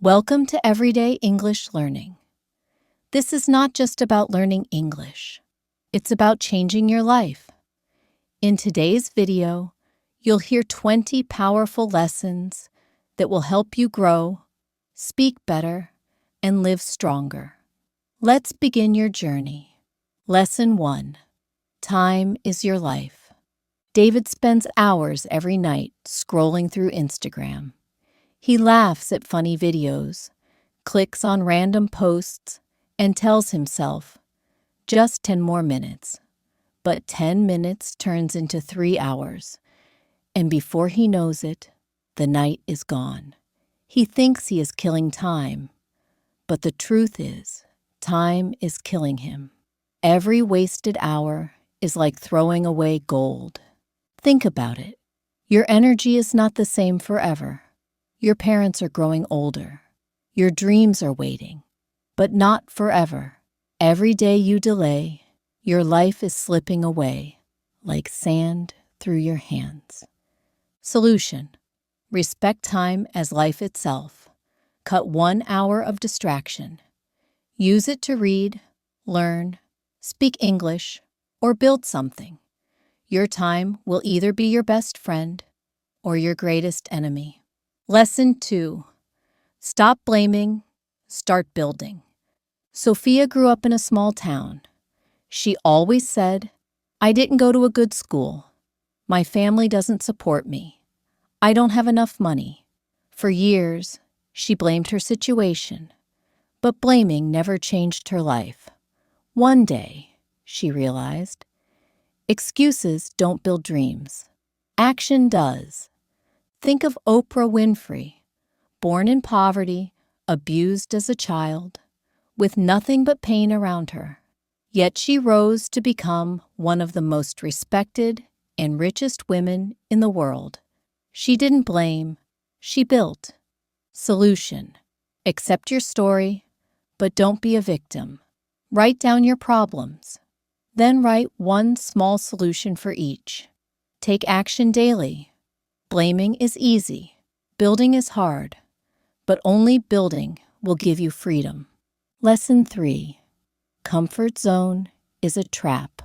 Welcome to Everyday English Learning. This is not just about learning English. It's about changing your life. In today's video, you'll hear 20 powerful lessons that will help you grow, speak better, and live stronger. Let's begin your journey. Lesson 1. Time is your life. David spends hours every night scrolling through Instagram. He laughs at funny videos, clicks on random posts, and tells himself, just 10 more minutes. But 10 minutes turns into 3 hours, and before he knows it, the night is gone. He thinks he is killing time, but the truth is, time is killing him. Every wasted hour is like throwing away gold. Think about it. Your energy is not the same forever. Your parents are growing older. Your dreams are waiting, but not forever. Every day you delay, your life is slipping away like sand through your hands. Solution: respect time as life itself. Cut 1 hour of distraction. Use it to read, learn, speak English, or build something. Your time will either be your best friend or your greatest enemy. Lesson 2. Stop blaming, start building. Sophia grew up in a small town. She always said, "I didn't go to a good school. My family doesn't support me. I don't have enough money." For years, she blamed her situation, but blaming never changed her life. One day, she realized, excuses don't build dreams. Action does. Think of Oprah Winfrey, born in poverty, abused as a child, with nothing but pain around her. Yet she rose to become one of the most respected and richest women in the world. She didn't blame, she built. Solution: accept your story, but don't be a victim. Write down your problems. Then write one small solution for each. Take action daily. Blaming is easy, building is hard, but only building will give you freedom. Lesson 3. Comfort zone is a trap.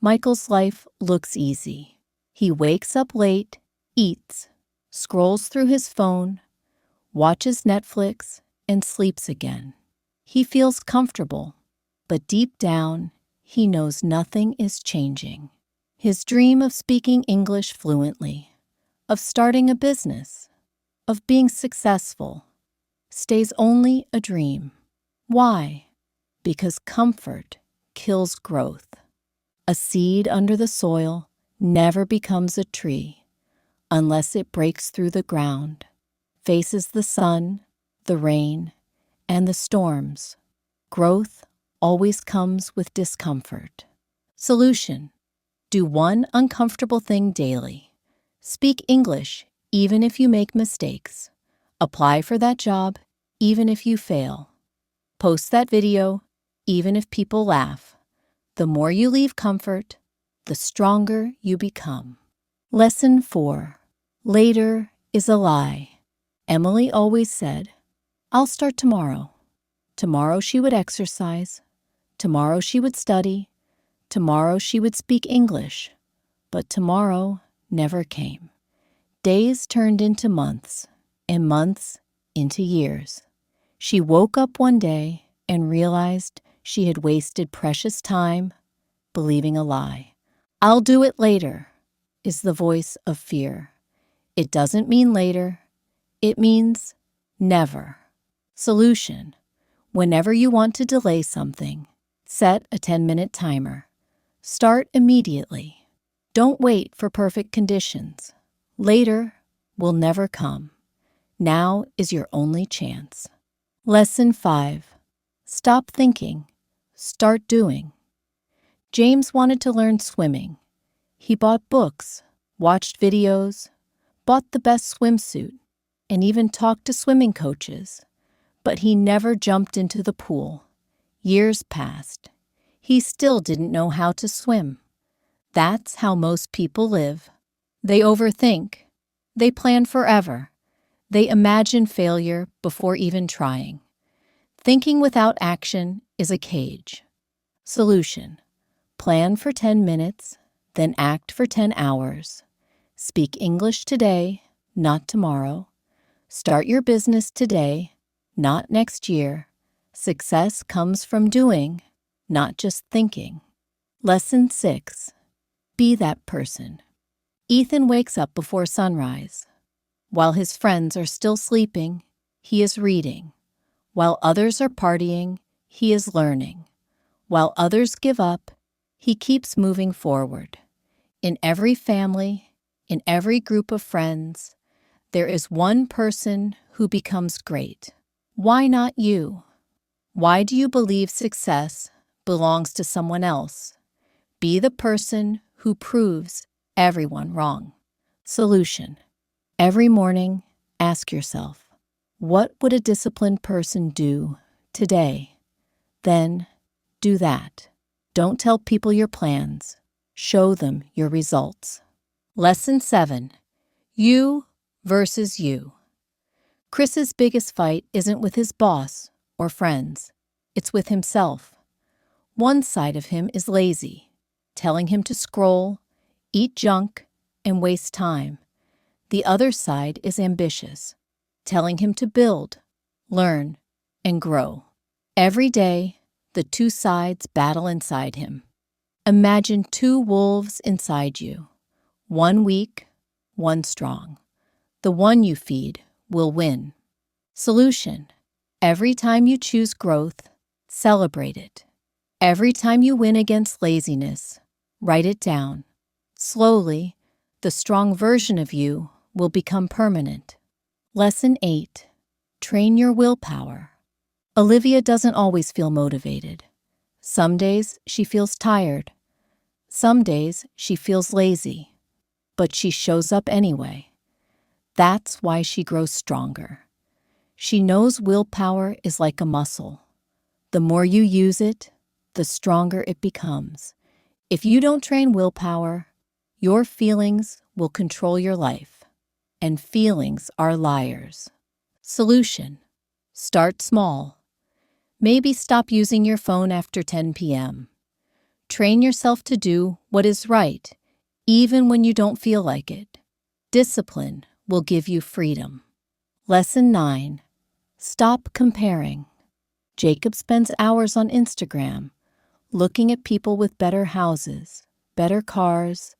Michael's life looks easy. He wakes up late, eats, scrolls through his phone, watches Netflix, and sleeps again. He feels comfortable, but deep down, he knows nothing is changing. His dream of speaking English fluently, of starting a business, of being successful, stays only a dream. Why? Because comfort kills growth. A seed under the soil never becomes a tree unless it breaks through the ground, faces the sun, the rain, and the storms. Growth always comes with discomfort. Solution: do one uncomfortable thing daily. Speak English even if you make mistakes. Apply for that job even if you fail. Post that video even if people laugh. The more you leave comfort, the stronger you become. Lesson 4. Later is a lie. Emily always said, "I'll start tomorrow." Tomorrow she would exercise. Tomorrow she would study. Tomorrow she would speak English. But tomorrow never came. Days turned into months, and months into years. She woke up one day and realized she had wasted precious time believing a lie. "I'll do it later," is the voice of fear. It doesn't mean later. It means never. Solution: whenever you want to delay something, set a 10-minute timer. Start immediately. Don't wait for perfect conditions. Later will never come. Now is your only chance. Lesson 5. Stop thinking. Start doing. James wanted to learn swimming. He bought books, watched videos, bought the best swimsuit, and even talked to swimming coaches. But he never jumped into the pool. Years passed. He still didn't know how to swim. That's how most people live. They overthink. They plan forever. They imagine failure before even trying. Thinking without action is a cage. Solution: plan for 10 minutes, then act for 10 hours. Speak English today, not tomorrow. Start your business today, not next year. Success comes from doing, not just thinking. Lesson 6. Be that person. Ethan wakes up before sunrise. While his friends are still sleeping, he is reading. While others are partying, he is learning. While others give up, he keeps moving forward. In every family, in every group of friends, there is one person who becomes great. Why not you? Why do you believe success belongs to someone else? Be the person who proves everyone wrong. Solution: every morning, ask yourself, what would a disciplined person do today? Then do that. Don't tell people your plans. Show them your results. Lesson 7. You versus you. Chris's biggest fight isn't with his boss or friends. It's with himself. One side of him is lazy, telling him to scroll, eat junk, and waste time. The other side is ambitious, telling him to build, learn, and grow. Every day, the two sides battle inside him. Imagine two wolves inside you, one weak, one strong. The one you feed will win. Solution: every time you choose growth, celebrate it. Every time you win against laziness, write it down. Slowly, the strong version of you will become permanent. Lesson 8. Train your willpower. Olivia doesn't always feel motivated. Some days she feels tired. Some days she feels lazy. But she shows up anyway. That's why she grows stronger. She knows willpower is like a muscle. The more you use it, the stronger it becomes. If you don't train willpower, your feelings will control your life. And feelings are liars. Solution: start small. Maybe stop using your phone after 10 p.m. Train yourself to do what is right, even when you don't feel like it. Discipline will give you freedom. Lesson 9. Stop comparing. Jacob spends hours on Instagram, looking at people with better houses, better cars,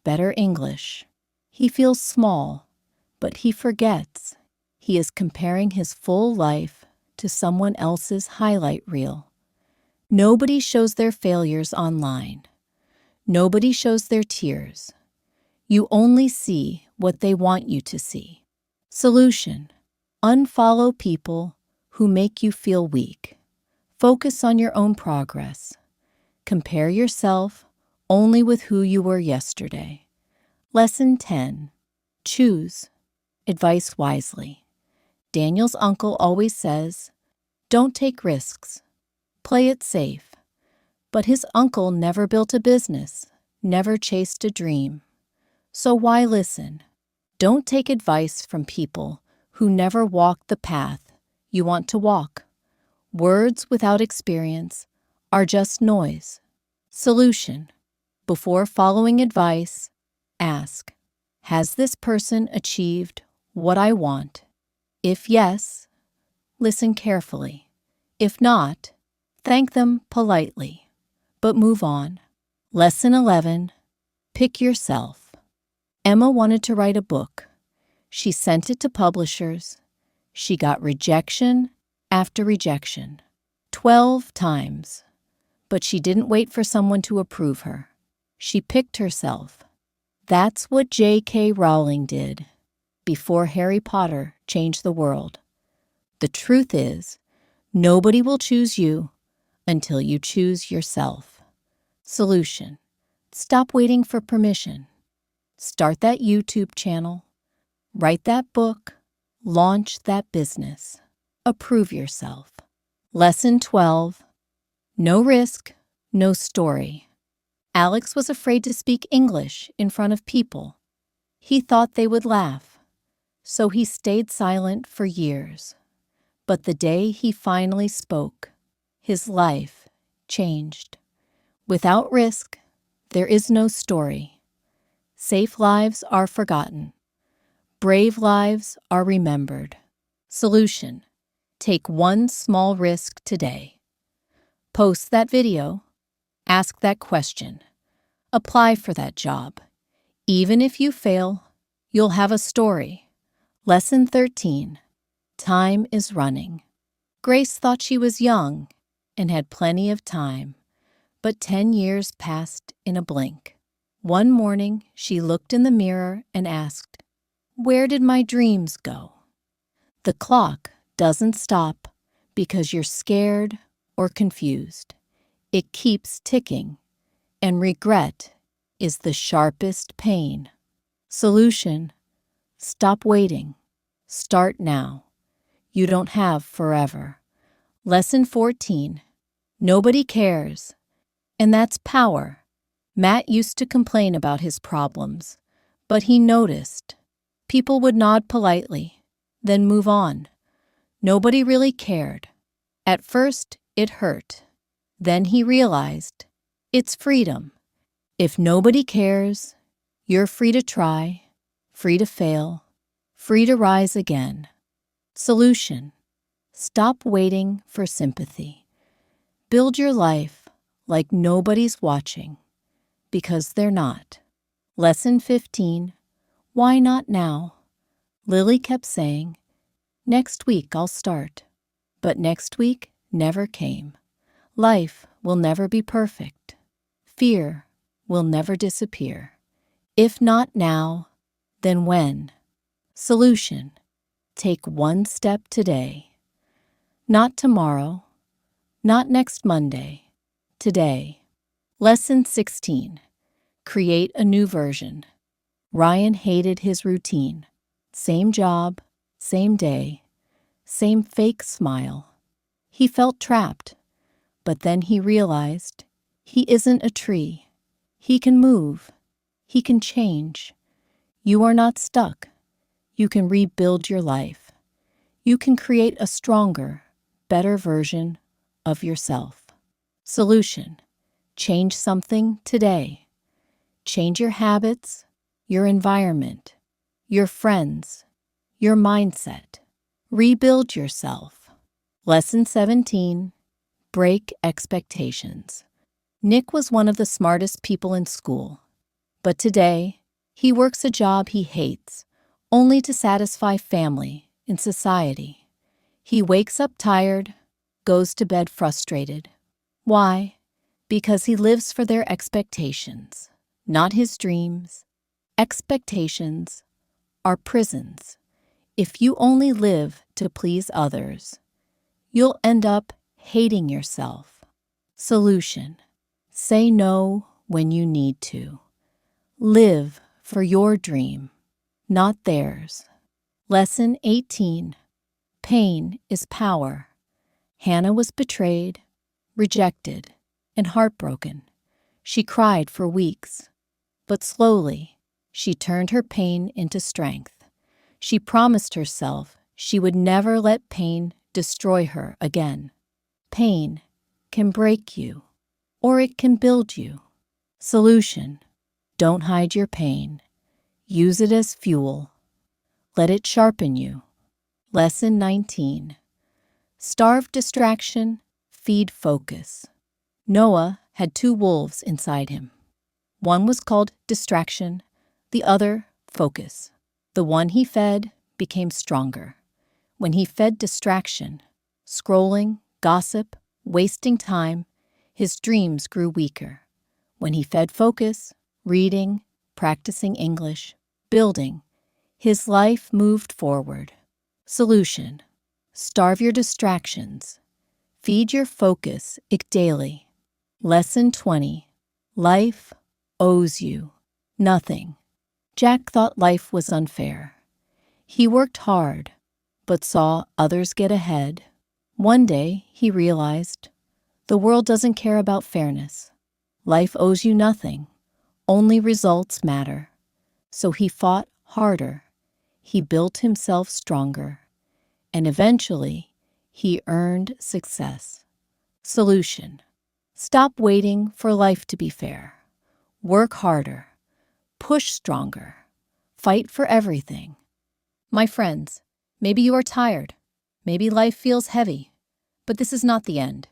better English. He feels small, but he forgets. He is comparing his full life to someone else's highlight reel. Nobody shows their failures online. Nobody shows their tears. You only see what they want you to see. Solution: unfollow people who make you feel weak. Focus on your own progress. Compare yourself only with who you were yesterday. Lesson 10. Choose. Advice wisely. Daniel's uncle always says, don't take risks. Play it safe. But his uncle never built a business, never chased a dream. So why listen? Don't take advice from people who never walked the path you want to walk. Words without experience are just noise. Solution: before following advice, ask, has this person achieved what I want? If yes, listen carefully. If not, thank them politely, but move on. Lesson 11. Pick yourself. Emma wanted to write a book. She sent it to publishers. She got rejection after rejection, 12 times. But she didn't wait for someone to approve her. She picked herself. That's what J.K. Rowling did before Harry Potter changed the world. The truth is, nobody will choose you until you choose yourself. Solution: stop waiting for permission. Start that YouTube channel. Write that book. Launch that business. Approve yourself. Lesson 12. No risk, no story. Alex was afraid to speak English in front of people. He thought they would laugh. So he stayed silent for years. But the day he finally spoke, his life changed. Without risk, there is no story. Safe lives are forgotten. Brave lives are remembered. Solution: take one small risk today. Post that video. Ask that question. Apply for that job. Even if you fail, you'll have a story. Lesson 13. Time is running. Grace thought she was young and had plenty of time, but 10 years passed in a blink. One morning, she looked in the mirror and asked, "Where did my dreams go?" The clock doesn't stop because you're scared or confused. It keeps ticking, and regret is the sharpest pain. Solution: stop waiting. Start now. You don't have forever. Lesson 14. Nobody cares. And that's power. Matt used to complain about his problems, but he noticed. People would nod politely, then move on. Nobody really cared. At first, it hurt. Then he realized it's freedom. If nobody cares, you're free to try, free to fail, free to rise again. Solution: stop waiting for sympathy. Build your life like nobody's watching, because they're not. Lesson 15. Why not now? Lily kept saying, "Next week I'll start." But next week never came. Life will never be perfect. Fear will never disappear. If not now, then when? Solution: take one step today. Not tomorrow, not next Monday, today. Lesson 16. Create a new version. Ryan hated his routine. Same job, same day, same fake smile. He felt trapped, but then he realized he isn't a tree. He can move. He can change. You are not stuck. You can rebuild your life. You can create a stronger, better version of yourself. Solution: change something today. Change your habits, your environment, your friends, your mindset. Rebuild yourself. Lesson 17. Break expectations. Nick was one of the smartest people in school, but today he works a job he hates only to satisfy family and society. He wakes up tired, goes to bed frustrated. Why? Because he lives for their expectations, not his dreams. Expectations are prisons. If you only live to please others, you'll end up hating yourself. Solution: say no when you need to. Live for your dream, not theirs. Lesson 18. Pain is power. Hannah was betrayed, rejected, and heartbroken. She cried for weeks, but slowly she turned her pain into strength. She promised herself she would never let pain destroy her again. Pain can break you, or it can build you. Solution: don't hide your pain. Use it as fuel. Let it sharpen you. Lesson 19. Starve distraction, feed focus. Noah had two wolves inside him. One was called distraction, the other focus. The one he fed became stronger. When he fed distraction, scrolling, gossip, wasting time, his dreams grew weaker. When he fed focus, reading, practicing English, building, his life moved forward. Solution: starve your distractions. Feed your focus daily. Lesson 20. Life owes you nothing. Jack thought life was unfair. He worked hard, but saw others get ahead. One day, he realized the world doesn't care about fairness. Life owes you nothing. Only results matter. So he fought harder. he built himself stronger, and eventually, he earned success. Solution: stop waiting for life to be fair. Work harder. Push stronger. Fight for everything. My friends, maybe you are tired. Maybe life feels heavy. But this is not the end.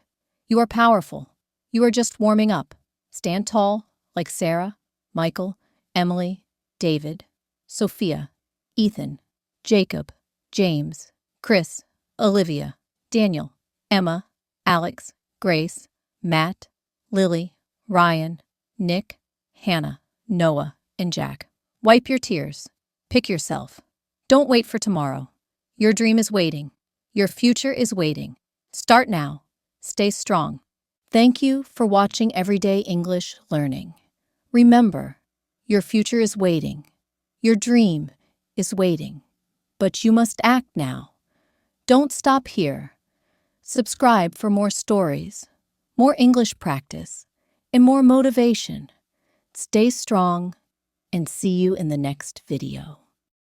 You are powerful. You are just warming up. Stand tall, like Sarah, Michael, Emily, David, Sophia, Ethan, Jacob, James, Chris, Olivia, Daniel, Emma, Alex, Grace, Matt, Lily, Ryan, Nick, Hannah, Noah, and Jack. Wipe your tears. Pick yourself. Don't wait for tomorrow. Your dream is waiting. Your future is waiting. Start now. Stay strong. Thank you for watching Everyday English Learning. Remember, your future is waiting. Your dream is waiting. But you must act now. Don't stop here. Subscribe for more stories, more English practice, and more motivation. Stay strong, and see you in the next video.